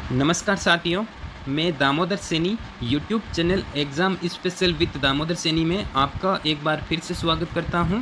नमस्कार साथियों, मैं Damodar Saini YouTube channel exam special with Damodar Saini में आपका एक बार फिर से स्वागत करता हूं।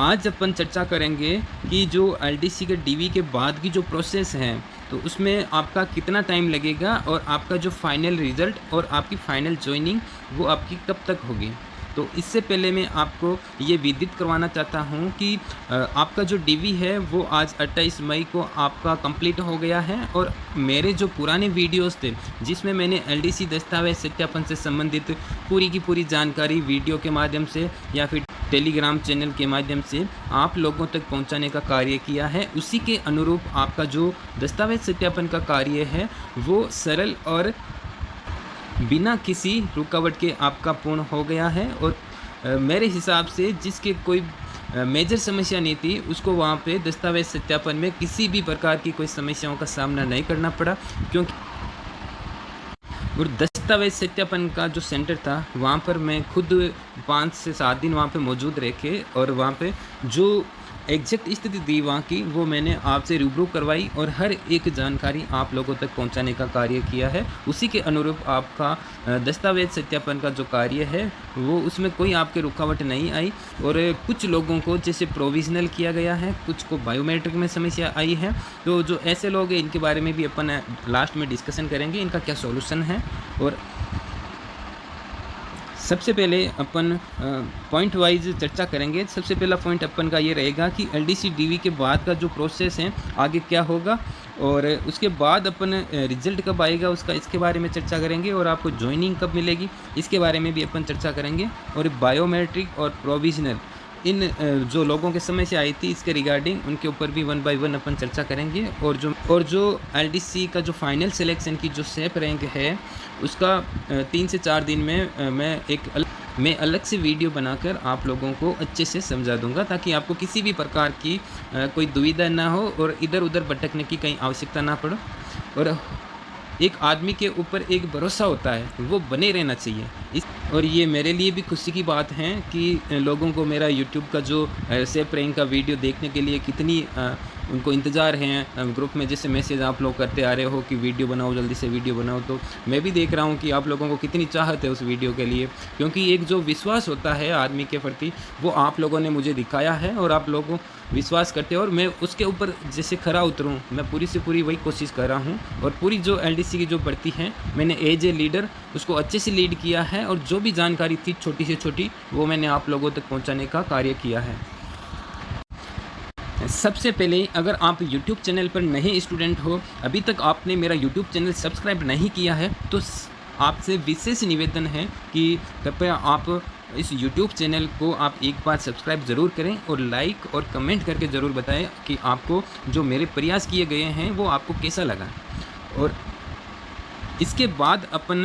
आज अपन चर्चा करेंगे कि जो एलडीसी के डीवी के बाद की जो प्रोसेस है, तो उसमें आपका कितना टाइम लगेगा और आपका जो फाइनल रिज़ल्ट और आपकी फाइनल जॉइनिंग वो आपकी कब तक होगी। तो इससे पहले मैं आपको ये विदित करवाना चाहता हूँ कि आपका जो डीवी है वो आज 28 मई को आपका कंप्लीट हो गया है। और मेरे जो पुराने वीडियोस थे जिसमें मैंने एलडीसी दस्तावेज सत्यापन से संबंधित पूरी की पूरी जानकारी वीडियो के माध्यम से या फिर टेलीग्राम चैनल के माध्यम से आप लोगों तक पहुंचाने का कार्य किया है, उसी के अनुरूप आपका जो दस्तावेज सत्यापन का कार्य है वो सरल और बिना किसी रुकावट के आपका पूर्ण हो गया है। और मेरे हिसाब से जिसके कोई मेजर समस्या नहीं थी उसको वहाँ पे दस्तावेज सत्यापन में किसी भी प्रकार की कोई समस्याओं का सामना नहीं करना पड़ा, क्योंकि और दस्तावेज सत्यापन का जो सेंटर था वहाँ पर मैं खुद 5 से 7 दिन वहाँ पे मौजूद रह के और वहाँ पे जो एग्जैक्ट स्थिति थी वहाँ की वो मैंने आपसे रूबरू करवाई और हर एक जानकारी आप लोगों तक पहुँचाने का कार्य किया है। उसी के अनुरूप आपका दस्तावेज सत्यापन का जो कार्य है वो उसमें कोई आपके रुकावट नहीं आई। और कुछ लोगों को जैसे प्रोविज़नल किया गया है, कुछ को बायोमेट्रिक में समस्या आई है। तो जो ऐसे लोग हैं इनके बारे में भी अपन लास्ट में डिस्कशन करेंगे, इनका क्या सॉल्यूशन है। और सबसे पहले अपन पॉइंट वाइज चर्चा करेंगे। सबसे पहला पॉइंट अपन का ये रहेगा कि एलडीसी डीवी के बाद का जो प्रोसेस है आगे क्या होगा, और उसके बाद अपन रिजल्ट कब आएगा उसका इसके बारे में चर्चा करेंगे, और आपको ज्वाइनिंग कब मिलेगी इसके बारे में भी अपन चर्चा करेंगे। और बायोमेट्रिक और प्रोविजनल इन जो लोगों के समस्या आई थी इसके रिगार्डिंग उनके ऊपर भी 1 बाय 1 अपन चर्चा करेंगे। और जो एलडीसी का जो फाइनल सिलेक्शन की जो सेप रैंक है उसका 3 से 4 दिन में मैं अलग से वीडियो बनाकर आप लोगों को अच्छे से समझा दूंगा, ताकि आपको किसी भी प्रकार की कोई दुविधा ना हो और इधर उधर भटकने की कहीं आवश्यकता ना पड़े। और एक आदमी के ऊपर एक भरोसा होता है वो बने रहना चाहिए। और ये मेरे लिए भी खुशी की बात है कि लोगों को मेरा यूट्यूब का जो सेप रैंक का वीडियो देखने के लिए कितनी उनको इंतज़ार हैं। ग्रुप में जैसे मैसेज आप लोग करते आ रहे हो कि वीडियो बनाओ, जल्दी से वीडियो बनाओ, तो मैं भी देख रहा हूँ कि आप लोगों को कितनी चाहत है उस वीडियो के लिए। क्योंकि एक जो विश्वास होता है आदमी के प्रति वो आप लोगों ने मुझे दिखाया है और आप लोगों विश्वास करते हो, और मैं उसके ऊपर जैसे खरा उतरूँ मैं पूरी से पूरी वही कोशिश कर रहा हूँ। और पूरी जो एलडीसी की जो भर्ती है मैंने एज ए लीडर उसको अच्छे से लीड किया है, और जो भी जानकारी थी छोटी से छोटी वो मैंने आप लोगों तक पहुँचाने का कार्य किया है। सबसे पहले अगर आप YouTube चैनल पर नए स्टूडेंट हो, अभी तक आपने मेरा YouTube चैनल सब्सक्राइब नहीं किया है, तो आपसे विशेष निवेदन है कि कृपया आप इस YouTube चैनल को आप एक बार सब्सक्राइब ज़रूर करें और लाइक और कमेंट करके ज़रूर बताएं कि आपको जो मेरे प्रयास किए गए हैं वो आपको कैसा लगा। और इसके बाद अपन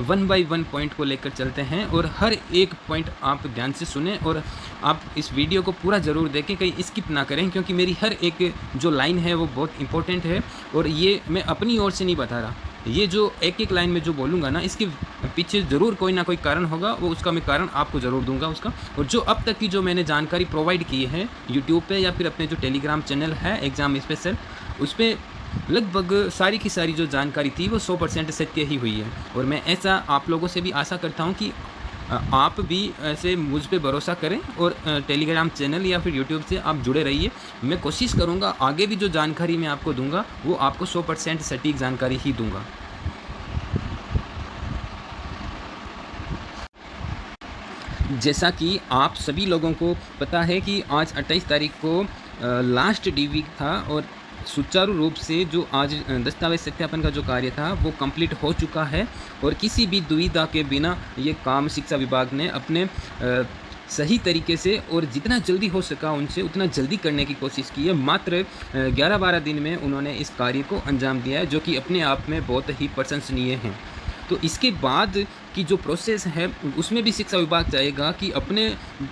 1 बाय 1 पॉइंट को लेकर चलते हैं, और हर एक पॉइंट आप ध्यान से सुने और आप इस वीडियो को पूरा ज़रूर देखें, कहीं स्किप ना करें, क्योंकि मेरी हर एक जो लाइन है वो बहुत इंपॉर्टेंट है। और ये मैं अपनी ओर से नहीं बता रहा, ये जो एक एक लाइन में जो बोलूँगा ना इसके पीछे ज़रूर कोई ना कोई कारण होगा, वो उसका मैं कारण आपको ज़रूर दूंगा उसका। और जो अब तक की जो मैंने जानकारी प्रोवाइड की है यूट्यूब पे या फिर अपने जो टेलीग्राम चैनल है एग्ज़ाम स्पेशल, उस पर लगभग सारी की सारी जो जानकारी थी वो 100% सत्य ही हुई है। और मैं ऐसा आप लोगों से भी आशा करता हूँ कि आप भी ऐसे मुझ पे भरोसा करें और टेलीग्राम चैनल या फिर यूट्यूब से आप जुड़े रहिए। मैं कोशिश करूँगा आगे भी जो जानकारी मैं आपको दूंगा वो आपको 100% सटीक जानकारी ही दूंगा। जैसा कि आप सभी लोगों को पता है कि आज 28 तारीख को लास्ट डीवी था, और सुचारू रूप से जो आज दस्तावेज सत्यापन का जो कार्य था वो कंप्लीट हो चुका है। और किसी भी दुविधा के बिना ये काम शिक्षा विभाग ने अपने सही तरीके से और जितना जल्दी हो सका उनसे उतना जल्दी करने की कोशिश की है। मात्र 11-12 दिन में उन्होंने इस कार्य को अंजाम दिया है, जो कि अपने आप में बहुत ही प्रशंसनीय है। तो इसके बाद की जो प्रोसेस है उसमें भी शिक्षा विभाग चाहेगा कि अपने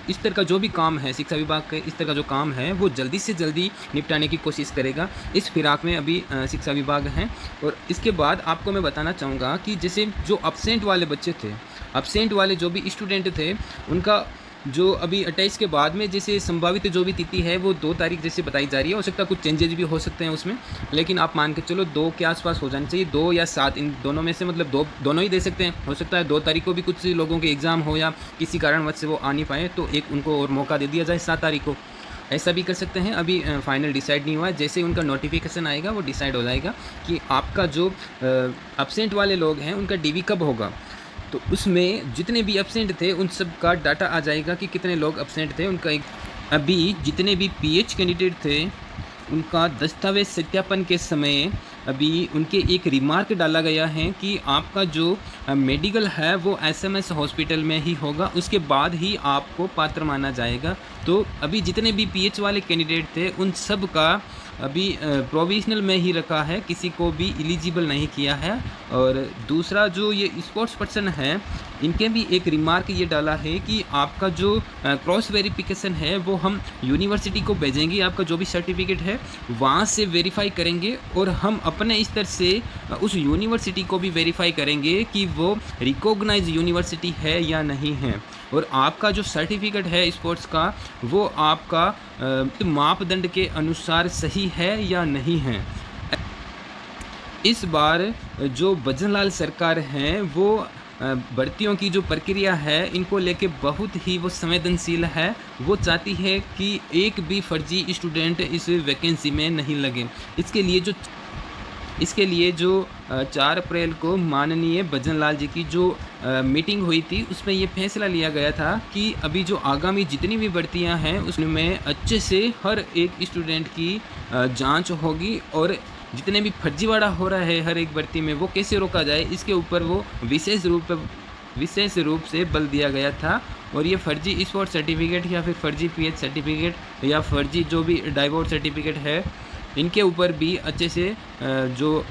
इस तरह का जो भी काम है, शिक्षा विभाग के इस तरह का जो काम है वो जल्दी से जल्दी निपटाने की कोशिश करेगा। इस फिराक में अभी शिक्षा विभाग हैं। और इसके बाद आपको मैं बताना चाहूँगा कि जैसे जो अब्सेंट वाले बच्चे थे, अब्सेंट वाले जो भी स्टूडेंट थे, उनका जो अभी 28 के बाद में जैसे संभावित जो भी तिथि है वो 2 तारीख जैसे बताई जा रही है। हो सकता है कुछ चेंजेज भी हो सकते हैं उसमें, लेकिन आप मान के चलो 2 के आसपास हो जानी चाहिए, 2 या 7, इन दोनों में से मतलब दोनों ही दे सकते हैं। हो सकता है 2 तारीख को भी कुछ लोगों के एग्ज़ाम हो या किसी कारणवश से वो आ नहीं पाए, तो एक उनको और मौका दे दिया जाए 7 तारीख को, ऐसा भी कर सकते हैं। अभी फाइनल डिसाइड नहीं हुआ है, जैसे ही उनका नोटिफिकेशन आएगा वो डिसाइड हो जाएगा कि आपका जो एब्सेंट वाले लोग हैं उनका डीवी कब होगा। तो उसमें जितने भी एब्सेंट थे उन सब का डाटा आ जाएगा कि कितने लोग एब्सेंट थे उनका। अभी जितने भी पीएच कैंडिडेट थे उनका दस्तावेज सत्यापन के समय अभी उनके एक रिमार्क डाला गया है कि आपका जो मेडिकल है वो एसएमएस हॉस्पिटल में ही होगा, उसके बाद ही आपको पात्र माना जाएगा। तो अभी जितने भी पीएच वाले कैंडिडेट थे उन सब का अभी प्रोविजनल में ही रखा है, किसी को भी एलिजिबल नहीं किया है। और दूसरा जो ये स्पोर्ट्स पर्सन है इनके भी एक रिमार्क ये डाला है कि आपका जो क्रॉस वेरिफिकेशन है वो हम यूनिवर्सिटी को भेजेंगे, आपका जो भी सर्टिफिकेट है वहाँ से वेरीफाई करेंगे और हम अपने स्तर से उस यूनिवर्सिटी को भी वेरीफाई करेंगे कि वो रिकॉग्नाइज यूनिवर्सिटी है या नहीं है। और आपका जो सर्टिफिकेट है स्पोर्ट्स का वो आपका मापदंड के अनुसार सही है या नहीं है। इस बार जो भजनलाल सरकार हैं वो भर्तियों की जो प्रक्रिया है इनको लेके बहुत ही वो संवेदनशील है। वो चाहती है कि एक भी फर्जी स्टूडेंट इस वैकेंसी में नहीं लगे। इसके लिए जो 4 अप्रैल को माननीय भजनलाल जी की जो मीटिंग हुई थी उसमें ये फैसला लिया गया था कि अभी जो आगामी जितनी भी भर्तियां हैं उसमें अच्छे से हर एक स्टूडेंट की जांच होगी और जितने भी फर्जीवाड़ा हो रहा है हर एक भर्ती में वो कैसे रोका जाए इसके ऊपर वो विशेष रूप से बल दिया गया था। और ये फर्जी स्पोर्ट सर्टिफिकेट या फिर फर्जी पीएच सर्टिफिकेट या फर्जी जो भी डाइवोर्स सर्टिफिकेट है इनके ऊपर भी अच्छे से जो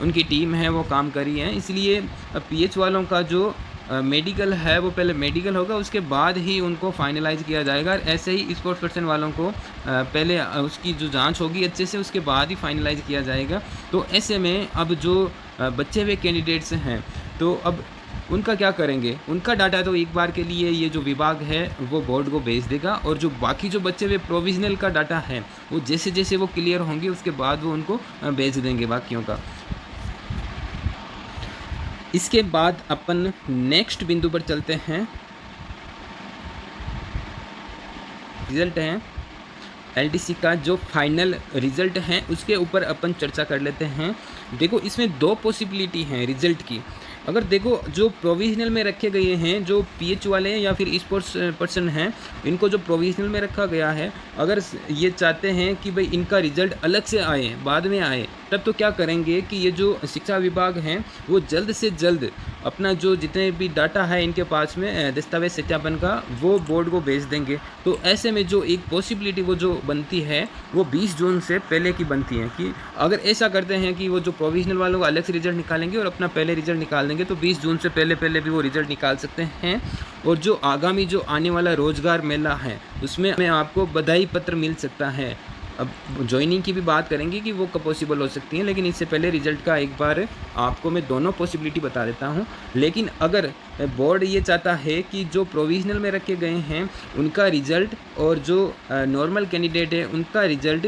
उनकी टीम है वो काम करी है। इसलिए पीएच वालों का जो मेडिकल है वो पहले मेडिकल होगा, उसके बाद ही उनको फाइनलाइज किया जाएगा। ऐसे ही स्पोर्ट्स पर्सन वालों को पहले उसकी जो जांच होगी अच्छे से, उसके बाद ही फाइनलाइज किया जाएगा। तो ऐसे में अब जो बचे हुए कैंडिडेट्स हैं तो अब उनका क्या करेंगे, उनका डाटा तो एक बार के लिए ये जो विभाग है वो बोर्ड को भेज देगा और जो बाकी जो बच्चे हुए प्रोविजनल का डाटा है वो जैसे जैसे वो क्लियर होंगे उसके बाद वो उनको भेज देंगे बाकियों का। इसके बाद अपन नेक्स्ट बिंदु पर चलते हैं। रिजल्ट है एलडीसी का जो फाइनल रिजल्ट है उसके ऊपर अपन चर्चा कर लेते हैं। देखो इसमें 2 पॉसिबिलिटी हैं रिजल्ट की। अगर देखो जो प्रोविजनल में रखे गए हैं जो पीएच वाले हैं या फिर स्पोर्ट्स पर्सन हैं इनको जो प्रोविजनल में रखा गया है, अगर ये चाहते हैं कि भाई इनका रिजल्ट अलग से आए बाद में आए तब तो क्या करेंगे कि ये जो शिक्षा विभाग हैं वो जल्द से जल्द अपना जो जितने भी डाटा है इनके पास में दस्तावेज सत्यापन का वो बोर्ड को भेज देंगे। तो ऐसे में जो एक पॉसिबिलिटी वो जो बनती है वो 20 जून से पहले की बनती है कि अगर ऐसा करते हैं कि वो जो प्रोविजनल वालों को अलग से रिजल्ट निकालेंगे और अपना पहले रिजल्ट निकाल देंगे तो 20 जून से पहले भी वो रिजल्ट निकाल सकते हैं। और जो आगामी जो आने वाला रोजगार मेला है उसमें हमें आपको बधाई पत्र मिल सकता है। अब ज्वाइनिंग की भी बात करेंगे कि वो कब पॉसिबल हो सकती है, लेकिन इससे पहले रिजल्ट का एक बार आपको मैं दोनों पॉसिबिलिटी बता देता हूँ। लेकिन अगर बोर्ड ये चाहता है कि जो प्रोविजनल में रखे गए हैं उनका रिजल्ट और जो नॉर्मल कैंडिडेट है उनका रिजल्ट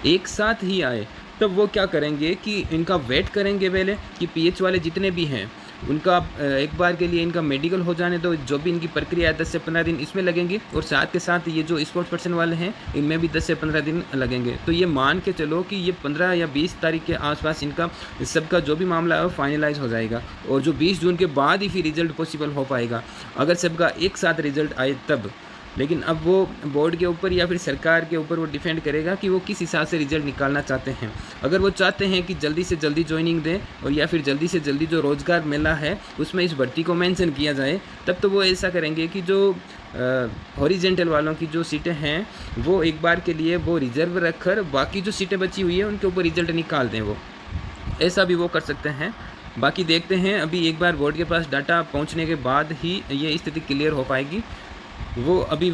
एक साथ ही आए तब वो क्या करेंगे कि इनका वेट करेंगे पहले कि पीएच वाले जितने भी हैं उनका एक बार के लिए इनका मेडिकल हो जाने तो जो भी इनकी प्रक्रिया है 10 से 15 दिन इसमें लगेंगे और साथ के साथ ये जो स्पोर्ट्स पर्सन वाले हैं इनमें भी 10 से 15 दिन लगेंगे। तो ये मान के चलो कि ये 15 या 20 तारीख के आसपास इनका सबका जो भी मामला है वो फाइनलाइज हो जाएगा और जो 20 जून के बाद ही फिर रिजल्ट पॉसिबल हो पाएगा अगर सबका एक साथ रिजल्ट आए तब। लेकिन अब वो बोर्ड के ऊपर या फिर सरकार के ऊपर वो डिपेंड करेगा कि वो किस हिसाब से रिजल्ट निकालना चाहते हैं। अगर वो चाहते हैं कि जल्दी से जल्दी ज्वाइनिंग दें और या फिर जल्दी से जल्दी जो रोज़गार मेला है उसमें इस भर्ती को मेंशन किया जाए तब तो वो ऐसा करेंगे कि जो हॉरिजेंटल वालों की जो सीटें हैं वो एक बार के लिए वो रिजर्व रखकर बाकी जो सीटें बची हुई है उनके ऊपर रिजल्ट निकाल दें। वो ऐसा भी वो कर सकते हैं। बाकी देखते हैं, अभी एक बार बोर्ड के पास डाटा पहुँचने के बाद ही ये स्थिति क्लियर हो पाएगी। वो अभी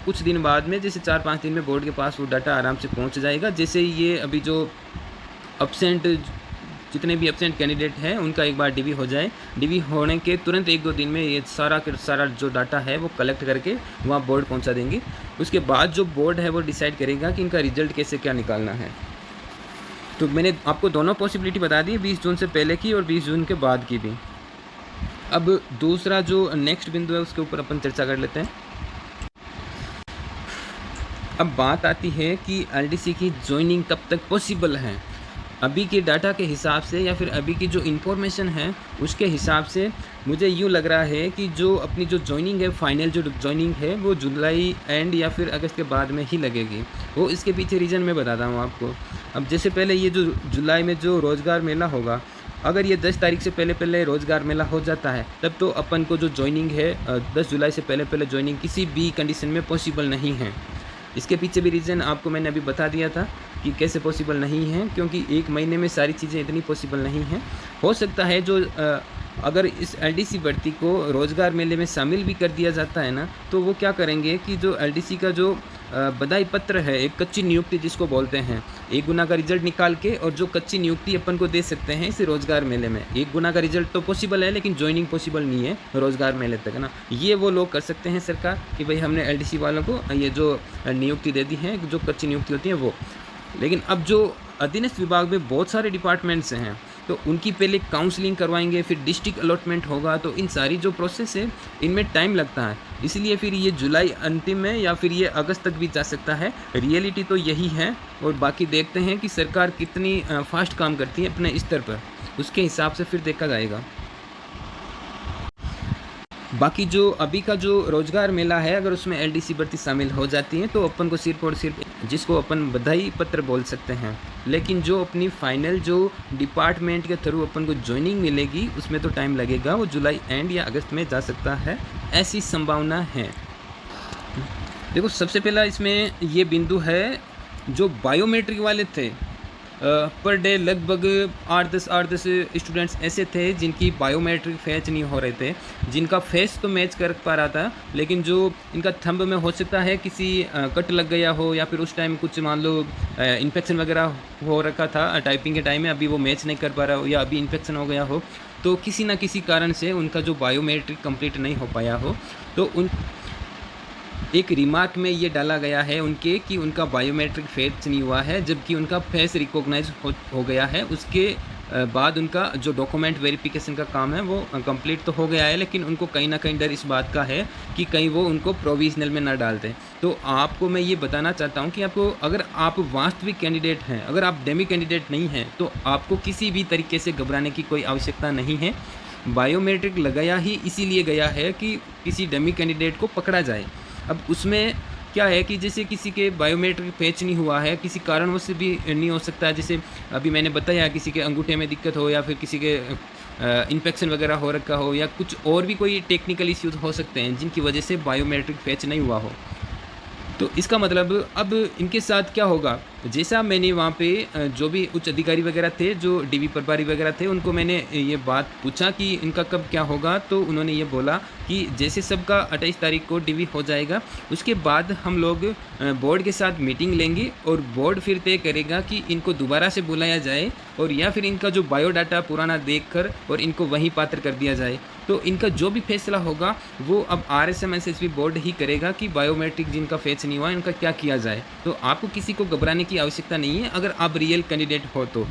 कुछ दिन बाद में जैसे 4-5 दिन में बोर्ड के पास वो डाटा आराम से पहुंच जाएगा। जैसे ये अभी जो एब्सेंट जितने भी एब्सेंट कैंडिडेट हैं उनका एक बार डीवी हो जाए। डीवी होने के तुरंत 1-2 दिन में ये सारा का सारा जो डाटा है वो कलेक्ट करके वहाँ बोर्ड पहुँचा देंगे। उसके बाद जो बोर्ड है वो डिसाइड करेगा कि इनका रिजल्ट कैसे क्या निकालना है। तो मैंने आपको दोनों पॉसिबिलिटी बता दी, 20 जून से पहले की और 20 जून के बाद की भी। अब दूसरा जो नेक्स्ट बिंदु है उसके ऊपर अपन चर्चा कर लेते हैं। अब बात आती है कि एलडीसी की ज्वाइनिंग कब तक पॉसिबल है। अभी के डाटा के हिसाब से या फिर अभी की जो इन्फॉर्मेशन है उसके हिसाब से मुझे यूँ लग रहा है कि जो अपनी जो ज्वाइनिंग है, फाइनल जो ज्वाइनिंग है वो जुलाई एंड या फिर अगस्त के बाद में ही लगेगी। वो इसके पीछे रीज़न मैं बताता हूँ आपको। अब जैसे पहले ये जो जुलाई में जो रोज़गार मेला होगा, अगर ये 10 तारीख से पहले रोज़गार मेला हो जाता है तब तो अपन को जो ज्वाइनिंग है 10 जुलाई से पहले ज्वाइनिंग किसी भी कंडीशन में पॉसिबल नहीं है। इसके पीछे भी रीज़न आपको मैंने अभी बता दिया था कि कैसे पॉसिबल नहीं है, क्योंकि 1 महीने में सारी चीज़ें इतनी पॉसिबल नहीं हैं। हो सकता है जो अगर इस एलडीसी भर्ती को रोज़गार मेले में शामिल भी कर दिया जाता है ना, तो वो क्या करेंगे कि जो एलडीसी का जो बधाई पत्र है, एक कच्ची नियुक्ति जिसको बोलते हैं, 1 गुना का रिजल्ट निकाल के और जो कच्ची नियुक्ति अपन को दे सकते हैं इस रोज़गार मेले में। 1 गुना का रिजल्ट तो पॉसिबल है लेकिन ज्वाइनिंग पॉसिबल नहीं है रोज़गार मेले तक ना। ये वो लोग कर सकते हैं सरकार कि भाई हमने एलडीसी वालों को ये जो नियुक्ति दे दी है, जो कच्ची नियुक्ति होती है वो। लेकिन अब जो अधीनस्थ विभाग में बहुत सारे डिपार्टमेंट्स हैं तो उनकी पहले काउंसलिंग करवाएंगे, फिर डिस्ट्रिक्ट अलॉटमेंट होगा, तो इन सारी जो प्रोसेस है इनमें टाइम लगता है। इसलिए फिर ये जुलाई अंतिम में या फिर ये अगस्त तक भी जा सकता है। रियलिटी तो यही है और बाकी देखते हैं कि सरकार कितनी फास्ट काम करती है अपने स्तर पर, उसके हिसाब से फिर देखा जाएगा। बाकी जो अभी का जो रोज़गार मेला है, अगर उसमें एलडीसी भर्ती शामिल हो जाती है तो अपन को सिर्फ और सिर्फ जिसको अपन बधाई पत्र बोल सकते हैं। लेकिन जो अपनी फाइनल जो डिपार्टमेंट के थ्रू अपन को ज्वाइनिंग मिलेगी उसमें तो टाइम लगेगा, वो जुलाई एंड या अगस्त में जा सकता है, ऐसी संभावना है। देखो सबसे पहला इसमें ये बिंदु है, जो बायोमेट्रिक वाले थे पर डे लगभग 8-10 स्टूडेंट्स ऐसे थे जिनकी बायोमेट्रिक फैच नहीं हो रहे थे, जिनका फेस तो मैच कर पा रहा था लेकिन जो इनका थंब में हो सकता है किसी कट लग गया हो या फिर उस टाइम कुछ मान लो इन्फेक्शन वगैरह हो रखा था टाइपिंग के टाइम में, अभी वो मैच नहीं कर पा रहा हो या अभी इन्फेक्शन हो गया हो, तो किसी ना किसी कारण से उनका जो बायोमेट्रिक कंप्लीट नहीं हो पाया हो, तो उन एक रिमार्क में ये डाला गया है उनके कि उनका बायोमेट्रिक फेच नहीं हुआ है, जबकि उनका फेस रिकॉग्नाइज हो गया है। उसके बाद उनका जो डॉक्यूमेंट वेरिफिकेशन का काम है वो कंप्लीट तो हो गया है, लेकिन उनको कहीं ना कहीं डर इस बात का है कि कहीं वो उनको प्रोविजनल में ना डाल दें। तो आपको मैं ये बताना चाहता हूँ कि आपको, अगर आप वास्तविक कैंडिडेट हैं, अगर आप डेमी कैंडिडेट नहीं हैं, तो आपको किसी भी तरीके से घबराने की कोई आवश्यकता नहीं है। बायोमेट्रिक लगाया ही इसीलिए गया है कि किसी डेमी कैंडिडेट को पकड़ा जाए। अब उसमें क्या है कि जैसे किसी के बायोमेट्रिक पैच नहीं हुआ है, किसी कारणवश से भी नहीं हो सकता है, जैसे अभी मैंने बताया किसी के अंगूठे में दिक्कत हो या फिर किसी के इन्फेक्शन वगैरह हो रखा हो या कुछ और भी कोई टेक्निकल इश्यूज हो सकते हैं जिनकी वजह से बायोमेट्रिक पैच नहीं हुआ हो। तो इसका मतलब अब इनके साथ क्या होगा, जैसा मैंने वहाँ पे जो भी उच्च अधिकारी वगैरह थे, जो डीवी प्रभारी वगैरह थे, उनको मैंने ये बात पूछा कि इनका कब क्या होगा, तो उन्होंने ये बोला कि जैसे सबका 28 तारीख को डीवी हो जाएगा उसके बाद हम लोग बोर्ड के साथ मीटिंग लेंगे और बोर्ड फिर तय करेगा कि इनको दोबारा से बुलाया जाए और या फिर इनका जो बायोडाटा पुराना देखकर और इनको वहीं पात्र कर दिया जाए। तो इनका जो भी फैसला होगा वो अब RSM SSB बोर्ड ही करेगा कि बायोमेट्रिक जिनका फेच नहीं हुआ इनका क्या किया जाए। तो आपको किसी को घबराने की आवश्यकता नहीं है अगर आप रियल कैंडिडेट हो तो।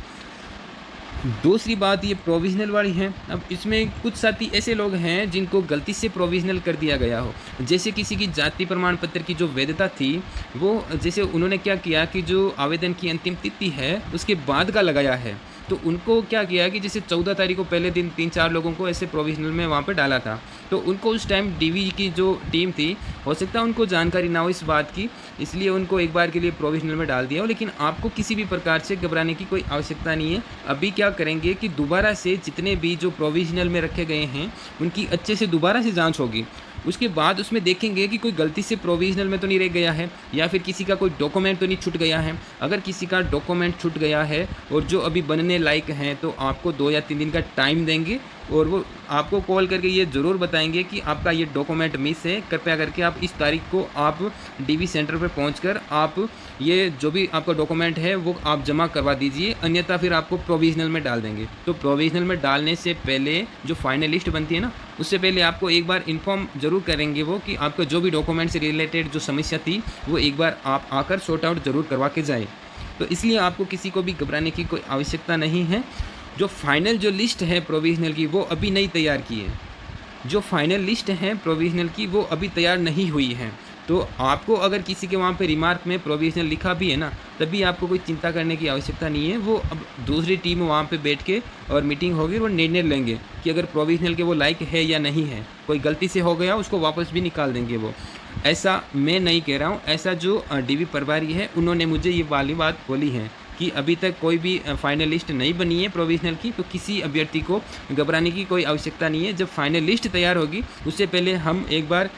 दूसरी बात ये प्रोविजनल वाली है। अब इसमें कुछ साथी ऐसे लोग हैं जिनको गलती से प्रोविजनल कर दिया गया हो, जैसे किसी की जाति प्रमाण पत्र की जो वैधता थी वो, जैसे उन्होंने क्या किया कि जो आवेदन की अंतिम तिथि है उसके बाद का लगाया है, तो उनको क्या किया कि जैसे 14 तारीख को पहले दिन 3-4 लोगों को ऐसे प्रोविजनल में वहाँ पे डाला था, तो उनको उस टाइम डीवी की जो टीम थी हो सकता है उनको जानकारी ना हो इस बात की, इसलिए उनको एक बार के लिए प्रोविजनल में डाल दिया हो। लेकिन आपको किसी भी प्रकार से घबराने की कोई आवश्यकता नहीं है। अभी क्या करेंगे कि दोबारा से जितने भी जो प्रोविजनल में रखे गए हैं उनकी अच्छे से दोबारा से जाँच होगी। उसके बाद उसमें देखेंगे कि कोई गलती से प्रोविजनल में तो नहीं रह गया है या फिर किसी का कोई डॉक्यूमेंट तो नहीं छूट गया है। अगर किसी का डॉक्यूमेंट छूट गया है और जो अभी बनने लायक हैं तो आपको 2 या 3 दिन का टाइम देंगे और वो आपको कॉल करके ये ज़रूर बताएंगे कि आपका ये डॉक्यूमेंट मिस है, कृपया करके आप इस तारीख को आप डीवी सेंटर पर पहुंचकर आप ये जो भी आपका डॉक्यूमेंट है वो आप जमा करवा दीजिए, अन्यथा फिर आपको प्रोविजनल में डाल देंगे। तो प्रोविजनल में डालने से पहले जो फाइनल लिस्ट बनती है ना, उससे पहले आपको एक बार इन्फॉर्म ज़रूर करेंगे वो कि आपका जो भी डॉक्यूमेंट से रिलेटेड जो समस्या थी वो एक बार आप आकर सॉर्ट आउट ज़रूर करवा के जाए। तो इसलिए आपको किसी को भी घबराने की कोई आवश्यकता नहीं है। जो फाइनल जो लिस्ट है प्रोविजनल की वो अभी नहीं तैयार की है, जो फाइनल लिस्ट है प्रोविजनल की वो अभी तैयार नहीं हुई है। तो आपको अगर किसी के वहाँ पे रिमार्क में प्रोविजनल लिखा भी है ना, तभी आपको कोई चिंता करने की आवश्यकता नहीं है। वो अब दूसरी टीम वहाँ पे बैठ के और मीटिंग होगी, वो निर्णय लेंगे कि अगर प्रोविजनल के वो लायक है या नहीं है। कोई गलती से हो गया उसको वापस भी निकाल देंगे वो। ऐसा मैं नहीं कह रहा हूँ, ऐसा जो डीवी प्रभारी है उन्होंने मुझे ये वाली बात बोली है कि अभी तक कोई भी फाइनल लिस्ट नहीं बनी है प्रोविजनल की, तो किसी अभ्यर्थी को घबराने की कोई आवश्यकता नहीं है। जब फाइनल लिस्ट तैयार होगी उससे पहले हम एक बार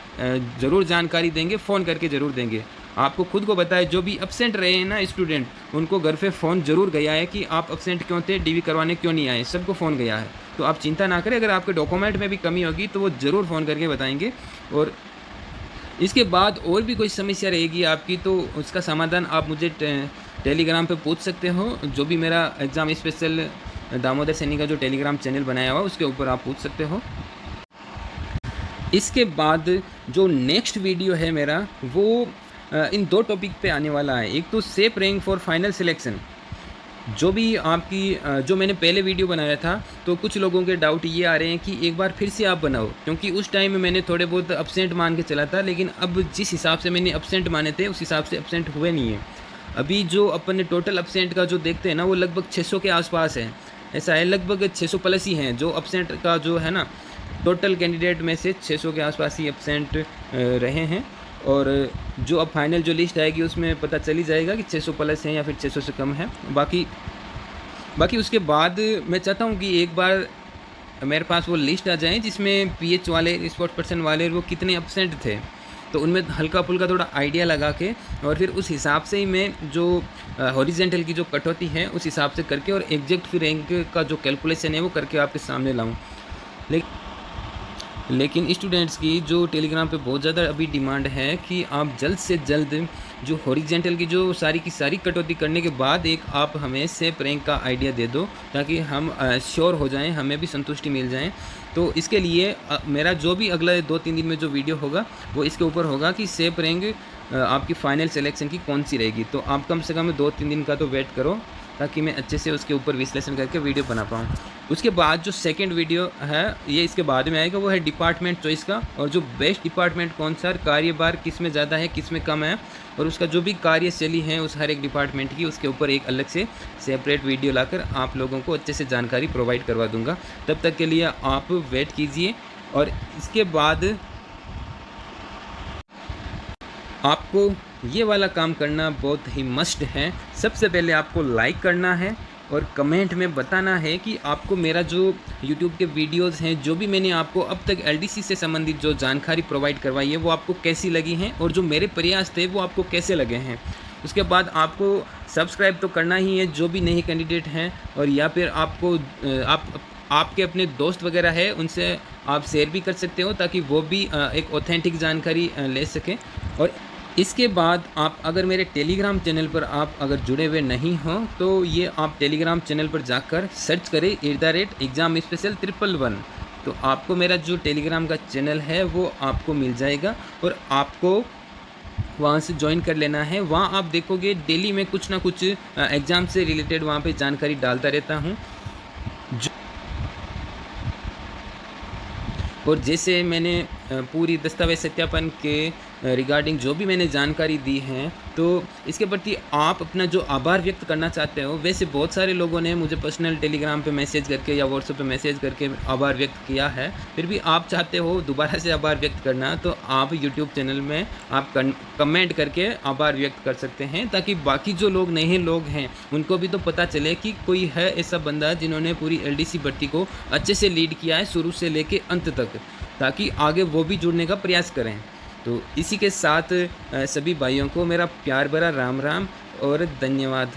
ज़रूर जानकारी देंगे, फ़ोन करके ज़रूर देंगे। आपको खुद को बताए जो भी एब्सेंट रहे हैं ना स्टूडेंट, उनको घर पे फ़ोन ज़रूर गया है कि आप एब्सेंट क्यों थे, डीवी करवाने क्यों नहीं आए, सबको फ़ोन गया है। तो आप चिंता ना करें, अगर आपके डॉक्यूमेंट में भी कमी होगी तो वो ज़रूर फ़ोन करके बताएँगे। और इसके बाद और भी कोई समस्या रहेगी आपकी तो उसका समाधान आप मुझे टेलीग्राम पे पूछ सकते हो। जो भी मेरा एग्ज़ाम स्पेशल दामोदर सैनी का जो टेलीग्राम चैनल बनाया हुआ उसके ऊपर आप पूछ सकते हो। इसके बाद जो नेक्स्ट वीडियो है मेरा वो इन 2 टॉपिक पे आने वाला है। एक तो safe rank for final selection, जो भी आपकी जो मैंने पहले वीडियो बनाया था, तो कुछ लोगों के डाउट ये आ रहे हैं कि एक बार फिर से आप बनाओ, क्योंकि उस टाइम में मैंने थोड़े बहुत एब्सेंट मान के चला था, लेकिन अब जिस हिसाब से मैंने एब्सेंट माने थे उस हिसाब से एब्सेंट हुए नहीं है। अभी जो अपन ने टोटल एब्सेंट का जो देखते हैं ना वो लगभग 600 के आसपास है। ऐसा है, लगभग 600 प्लस ही हैं जो एब्सेंट का जो है ना, टोटल कैंडिडेट में से 600 के आसपास ही एब्सेंट रहे हैं। और जो अब फाइनल जो लिस्ट आएगी उसमें पता चल ही जाएगा कि 600 प्लस हैं या फिर 600 से कम है। बाकी उसके बाद मैं चाहता हूँ कि एक बार मेरे पास वो लिस्ट आ जाए जिसमें पीएच वाले, स्पोर्ट्स पर्सन वाले वो कितने एब्सेंट थे, तो उनमें हल्का फुल्का थोड़ा आइडिया लगा के और फिर उस हिसाब से ही मैं जो हॉरिजेंटल की जो कटौती है उस हिसाब से करके और एग्जैक्ट फिर रैंक का जो कैलकुलेशन है वो करके आपके सामने लाऊं। लेकिन स्टूडेंट्स की जो टेलीग्राम पे बहुत ज़्यादा अभी डिमांड है कि आप जल्द से जल्द जो हॉरिजेंटल की जो सारी की सारी कटौती करने के बाद एक आप हमें सेफ रैंक का आइडिया दे दो, ताकि हम श्योर हो जाएं, हमें भी संतुष्टि मिल जाए। तो इसके लिए मेरा जो भी अगला 2-3 दिन में जो वीडियो होगा वो इसके ऊपर होगा कि सेफ रैंक आपकी फ़ाइनल सिलेक्शन की कौन सी रहेगी। तो आप कम से कम 2-3 दिन का तो वेट करो, ताकि मैं अच्छे से उसके ऊपर विश्लेषण करके वीडियो बना पाऊँ। उसके बाद जो सेकंड वीडियो है ये इसके बाद में आएगा, वो है डिपार्टमेंट चॉइस का, और जो बेस्ट डिपार्टमेंट कौन सा, कार्यभार किस में ज़्यादा है किस में कम है, और उसका जो भी कार्यशैली है उस हर एक डिपार्टमेंट की, उसके ऊपर एक अलग से सेपरेट वीडियो लाकर आप लोगों को अच्छे से जानकारी प्रोवाइड करवा दूँगा। तब तक के लिए आप वेट कीजिए। और इसके बाद आपको ये वाला काम करना बहुत ही मस्ट है। सबसे पहले आपको लाइक करना है और कमेंट में बताना है कि आपको मेरा जो YouTube के वीडियोस हैं, जो भी मैंने आपको अब तक LDC से संबंधित जो जानकारी प्रोवाइड करवाई है वो आपको कैसी लगी हैं, और जो मेरे प्रयास थे वो आपको कैसे लगे हैं। उसके बाद आपको सब्सक्राइब तो करना ही है जो भी नए कैंडिडेट हैं, और या फिर आपको आपके अपने दोस्त वगैरह है उनसे आप शेयर भी कर सकते हो, ताकि वो भी एक ऑथेंटिक जानकारी ले सकें। और इसके बाद आप अगर मेरे टेलीग्राम चैनल पर आप अगर जुड़े हुए नहीं हो तो ये आप टेलीग्राम चैनल पर जाकर सर्च करें @exam special 111। तो आपको मेरा जो टेलीग्राम का चैनल है वो आपको मिल जाएगा, और आपको वहाँ से ज्वाइन कर लेना है। वहाँ आप देखोगे डेली में कुछ ना कुछ एग्ज़ाम से रिलेटेड वहाँ पे जानकारी डालता रहता हूँ। और जैसे मैंने पूरी दस्तावेज सत्यापन के रिगार्डिंग जो भी मैंने जानकारी दी है, तो इसके प्रति आप अपना जो आभार व्यक्त करना चाहते हो, वैसे बहुत सारे लोगों ने मुझे पर्सनल टेलीग्राम पे मैसेज करके या व्हाट्सएप पे मैसेज करके आभार व्यक्त किया है। फिर भी आप चाहते हो दोबारा से आभार व्यक्त करना, तो आप यूट्यूब चैनल में आप कमेंट करके आभार व्यक्त कर सकते हैं, ताकि बाकी जो लोग नए लोग हैं उनको भी तो पता चले कि कोई है ऐसा बंदा जिन्होंने पूरी LDC भर्ती को अच्छे से लीड किया है शुरू से लेके अंत तक, ताकि आगे वो भी जुड़ने का प्रयास करें। तो इसी के साथ सभी भाइयों को मेरा प्यार भरा राम राम और धन्यवाद।